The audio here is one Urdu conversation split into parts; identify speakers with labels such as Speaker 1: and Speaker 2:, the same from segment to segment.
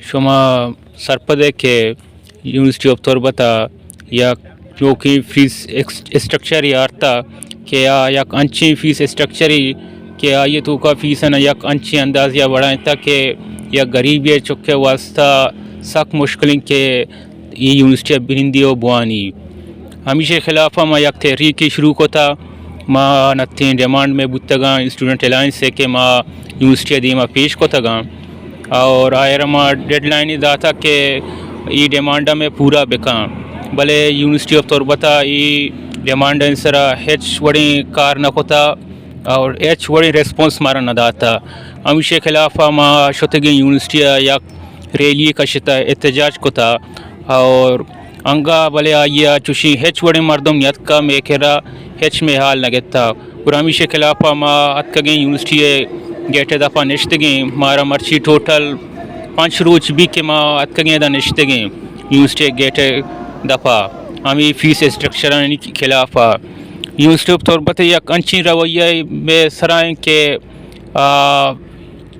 Speaker 1: شما سرپده که یونیورسیتی آف تربتا یک چوکی فیس استرکچری آرتا که یک انچی فیس استرکچری که آیه تو کا فیس ہے نا یک انچی انداز یا بڑھائیں تاکہ یا غریب یہ چکے واسطہ سخت مشکلیں کہ یہ یونیورسٹی برندی و بوانی ہمیشہ خلاف ما یک تحریکی شروع کو تھا ما نتین ڈیمانڈ میں بتگاں اسٹوڈنٹ الائنس سے کہ ما یونیورسٹی دیما پیش کو تگاں اور آئرما ڈیڈ لائن دا تھا کہ ای ڈیمانڈا میں پورا بکاں بلے یونیورسٹی آف تربتا ای ڈیمانڈ سرا ہیچ وڑی کار نہ ہوتا اور ہیچ وڑی ریسپانس مارا نہ داتا ہمیشہ خلاف ما شتگی یونیورسٹی یک ریلی کا شتا احتجاج کو تھا اور انگا بلے آئیا چوشی ہیچ وڑی مردم یت کا میکرا ہیچ میں حال نگتا اور ہمیشہ خلاف ما اتکگیں یونیورسٹی گیٹے دفعہ نشتگیں مارا مرچی ٹوٹل 5 روز بھی کہ ما اتکگیں دا نشتگیں یونیورسٹی گیٹے دفعہ ہمیں فیس اسٹرکچر خلاف یونیورسٹی آف تربت یک انچی رویہ میں سرائیں کہ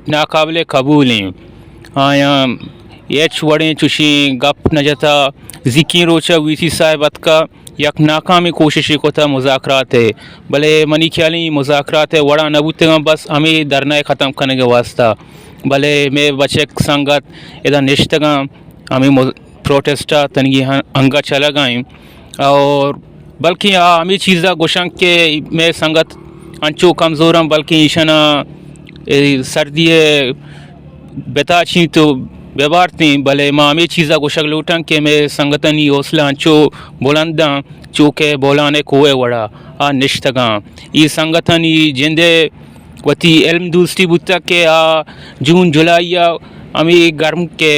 Speaker 1: ناقابل قبول ہیں آیا ایچ وڑیں چوشی گپ نہ جتا ذکی روچا وی سی صاحبت کا یک ناکامی کوششی کو تھا مذاکرات ہے بلے منی خیالی مذاکرات ہے وڑا نبوتے گا بس ہمیں درنائے ختم کرنے کے واسطہ بلے میں بچے سنگت ادھر نشتگاں ہمیں پروٹیسٹا تنگی انگا چلا گائیں اور بلکہ ہمیں چیزا گوشن کہ میں سنگت انچو کمزوراں بلکہ ایشنا سردی بتاچی تو بیبارتیں بلے ماں ہمیں چیزا گوشک لوٹاں کہ میں سنگتنی حوصلہ انچو بلنداں چوکے بولانے کوئے وڑا نشتگاں ای سنگتنی جندے وتی علم دوستی بتا کہ جون جولائی ہمیں گرم کے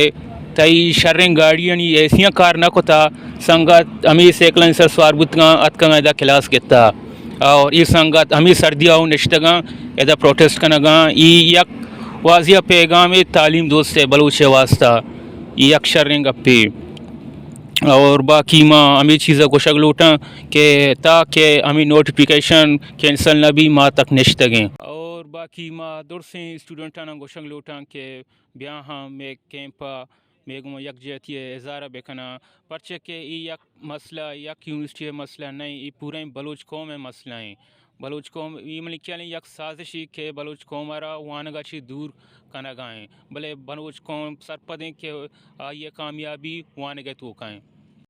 Speaker 1: تئی شریں گاڑیاں ایسیاں کار نہ کتا سنگت ہمیں سیکلن سر سوار بتگاں اتکاں ادا کلاس گتا اور ای سنگت ہمیں سردیاں نشتگاں ادا پروٹیسٹ کنگاں ای یک واضح پیغام تعلیم دوست بلوچ واسطہ یک شریں گپی اور باقی ماں ہمیں چیزیں کو شک لوٹاں کہ تاکہ ہمیں نوٹیفیکیشن کینسل نہ بھی ماں تک نشتگیں اور باقی ماں دور سے اسٹوڈنٹاں کو شک لوٹاں کہ بیاں ہاں میں کیمپا میگم یک جہتی اظہارہ بکنا پرچہ کہ ای یک مسئلہ یک یونیورسٹی مسئلہ نہیں ای پورے بلوچ قوم مسئلہ ہیں بلوچ قوم یہ ملک یک سازشی کہ بلوچ قوم را وانگا چی دور کنگائیں بلے بلوچ قوم سرپدیں کہ یہ کامیابی وانگا تو کائیں